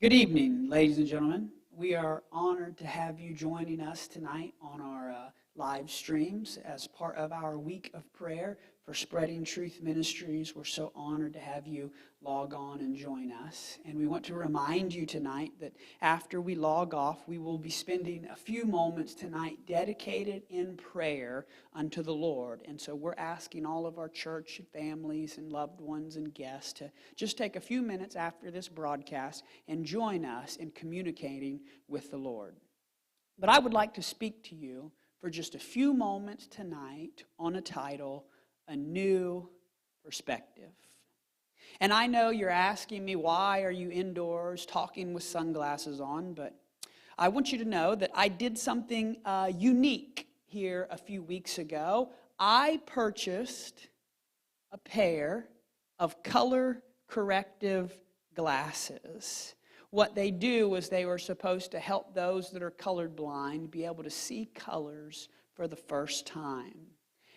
Good evening, ladies and gentlemen. We are honored to have you joining us tonight on our live streams as part of our week of prayer for Spreading Truth Ministries. We're so honored to have you log on and join us. And we want to remind you tonight that after we log off, we will be spending a few moments tonight dedicated in prayer unto the Lord. And so we're asking all of our church families and loved ones and guests to just take a few minutes after this broadcast and join us in communicating with the Lord. But I would like to speak to you for just a few moments tonight on a title, A New Perspective. And I know you're asking me, why are you indoors talking with sunglasses on? But I want you to know that I did something unique here a few weeks ago. I purchased a pair of color corrective glasses. What they do is they were supposed to help those that are colorblind be able to see colors for the first time.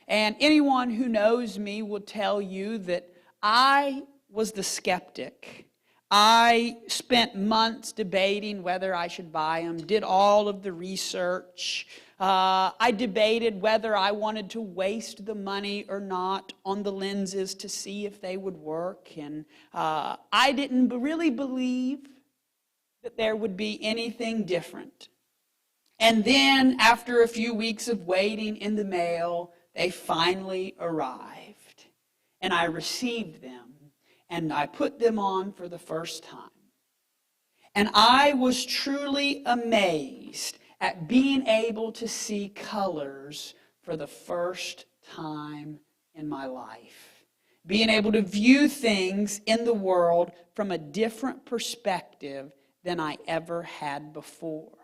And anyone who knows me will tell you that I was the skeptic. I spent months debating whether I should buy them, did all of the research. I debated whether I wanted to waste the money or not on the lenses to see if they would work. And I didn't really believe that there would be anything different. And then after a few weeks of waiting in the mail, they finally arrived. And I received them. And I put them on for the first time. And I was truly amazed at being able to see colors for the first time in my life. Being able to view things in the world from a different perspective than I ever had before.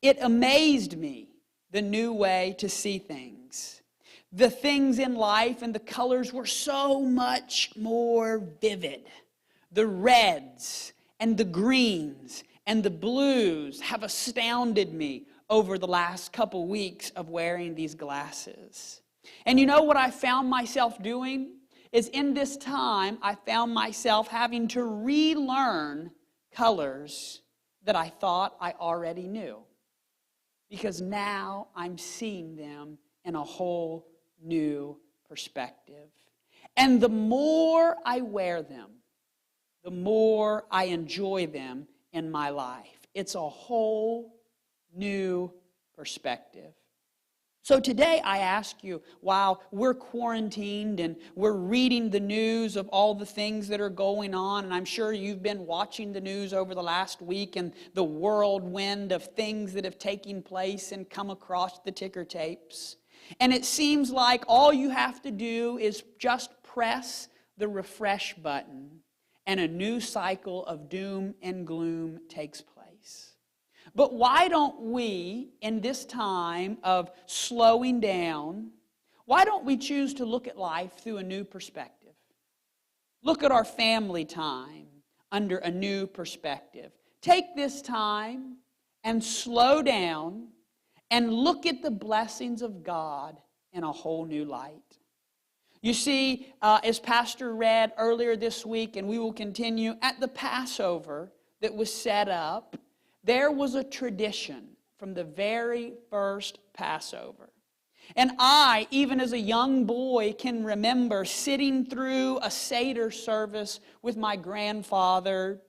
It amazed me, the new way to see things. The things in life and the colors were so much more vivid. The reds and the greens and the blues have astounded me over the last couple weeks of wearing these glasses. And you know what I found myself doing? Is in this time I found myself having to relearn colors that I thought I already knew. Because now I'm seeing them in a whole new perspective. And the more I wear them, the more I enjoy them in my life. It's a whole new perspective. So today I ask you, while we're quarantined and we're reading the news of all the things that are going on, and I'm sure you've been watching the news over the last week and the whirlwind of things that have taken place and come across the ticker tapes. And it seems like all you have to do is just press the refresh button and a new cycle of doom and gloom takes place. But why don't we, in this time of slowing down, why don't we choose to look at life through a new perspective? Look at our family time under a new perspective. Take this time and slow down and look at the blessings of God in a whole new light. You see, as Pastor read earlier this week, and we will continue, at the Passover that was set up, there was a tradition from the very first Passover. And I, even as a young boy, can remember sitting through a Seder service with my grandfather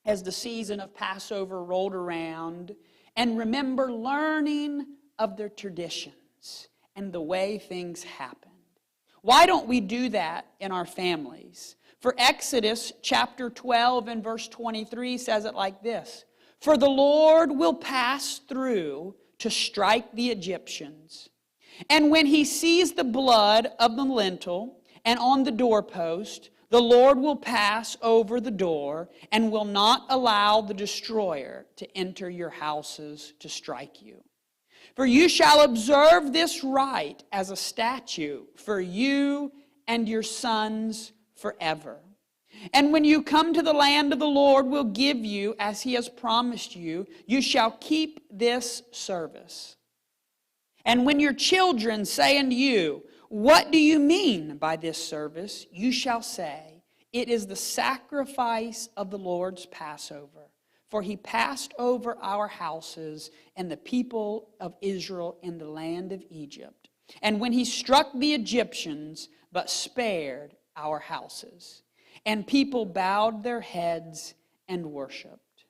as the season of Passover rolled around, and remember learning of their traditions and the way things happened. Why don't we do that in our families? For Exodus chapter 12 and verse 23 says it like this: "For the Lord will pass through to strike the Egyptians. And when he sees the blood of the lintel and on the doorpost, the Lord will pass over the door and will not allow the destroyer to enter your houses to strike you. For you shall observe this rite as a statute for you and your sons forever. And when you come to the land of the Lord will give you, as he has promised you, you shall keep this service. And when your children say unto you, what do you mean by this service? You shall say, it is the sacrifice of the Lord's Passover. For he passed over our houses and the people of Israel in the land of Egypt. And when he struck the Egyptians, but spared our houses. And people bowed their heads and worshiped.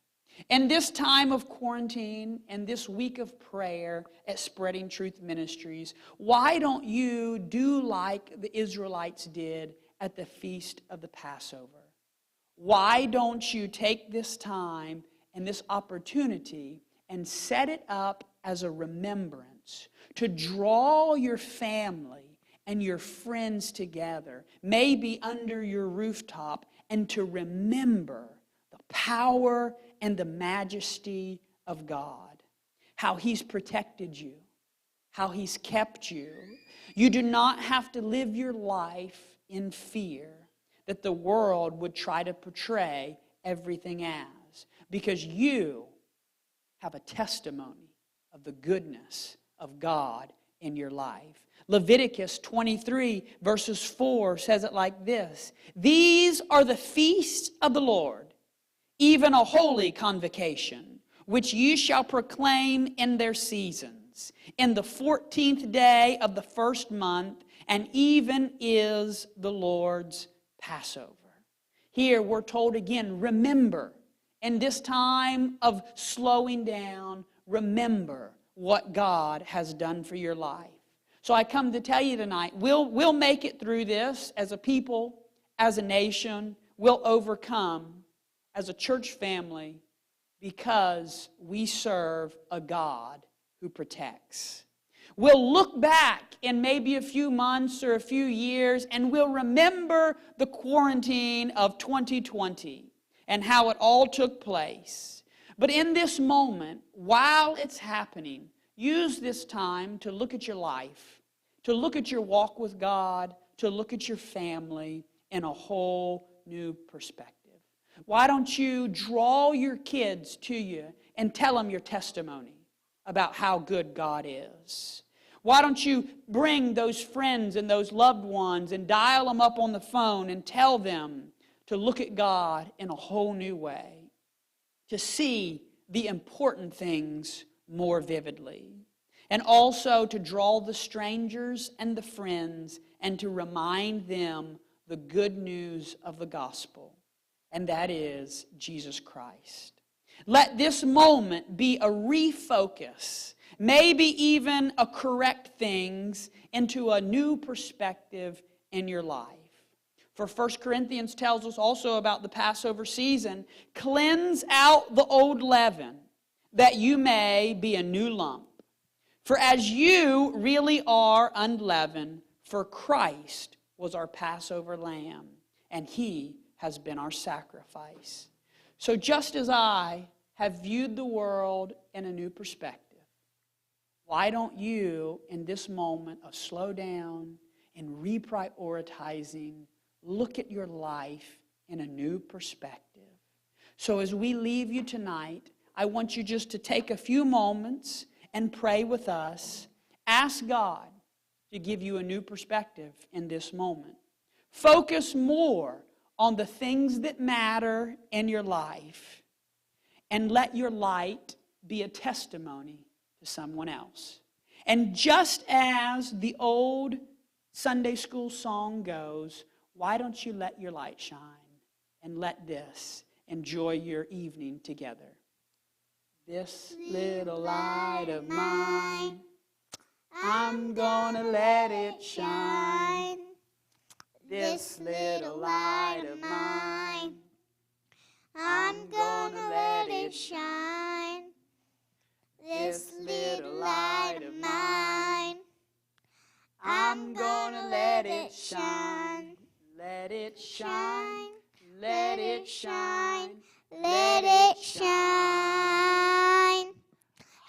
In this time of quarantine and this week of prayer at Spreading Truth Ministries, why don't you do like the Israelites did at the Feast of the Passover? Why don't you take this time and this opportunity and set it up as a remembrance to draw your family and your friends together, maybe under your rooftop, and to remember the power and the majesty of God, how He's protected you, how He's kept you. You do not have to live your life in fear that the world would try to portray everything as, because you have a testimony of the goodness of God in your life. Leviticus 23 verses 4 says it like this: "These are the feasts of the Lord, even a holy convocation, which ye shall proclaim in their seasons, in the 14th day of the first month, and even is the Lord's Passover." Here we're told again, remember, in this time of slowing down, remember what God has done for your life. So I come to tell you tonight, we'll make it through this as a people, as a nation. We'll overcome as a church family because we serve a God who protects. We'll look back in maybe a few months or a few years and we'll remember the quarantine of 2020 and how it all took place. But in this moment, while it's happening, use this time to look at your life, to look at your walk with God, to look at your family in a whole new perspective. Why don't you draw your kids to you and tell them your testimony about how good God is? Why don't you bring those friends and those loved ones and dial them up on the phone and tell them to look at God in a whole new way, to see the important things more vividly, and also to draw the strangers and the friends and to remind them the good news of the gospel, and that is Jesus Christ. Let this moment be a refocus, maybe even a correct things into a new perspective in your life. For 1 Corinthians tells us also about the Passover season, cleanse out the old leaven, that you may be a new lump. For as you really are unleavened, for Christ was our Passover lamb, and He has been our sacrifice. So just as I have viewed the world in a new perspective, why don't you, in this moment of slow down and reprioritizing, look at your life in a new perspective? So as we leave you tonight, I want you just to take a few moments and pray with us. Ask God to give you a new perspective in this moment. Focus more on the things that matter in your life, and let your light be a testimony to someone else. And just as the old Sunday school song goes, why don't you let your light shine and let this enjoy your evening together? This little light of mine, I'm gonna let it shine. This little light of mine, I'm gonna let it shine. This little light of mine, I'm gonna let it shine. Let it shine, let it shine, let it shine.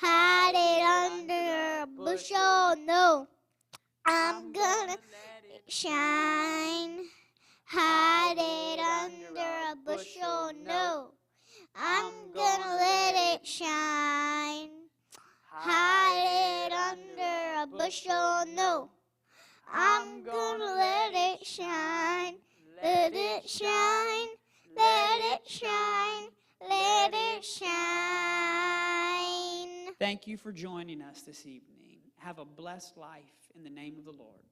Hide it under a bushel, no, I'm gonna let it shine. Hide it under a bushel, no, I'm gonna let it shine. Hide it under a bushel, no, I'm gonna let it shine. Let it shine, let it shine, let it shine. Thank you for joining us this evening. Have a blessed life in the name of the Lord.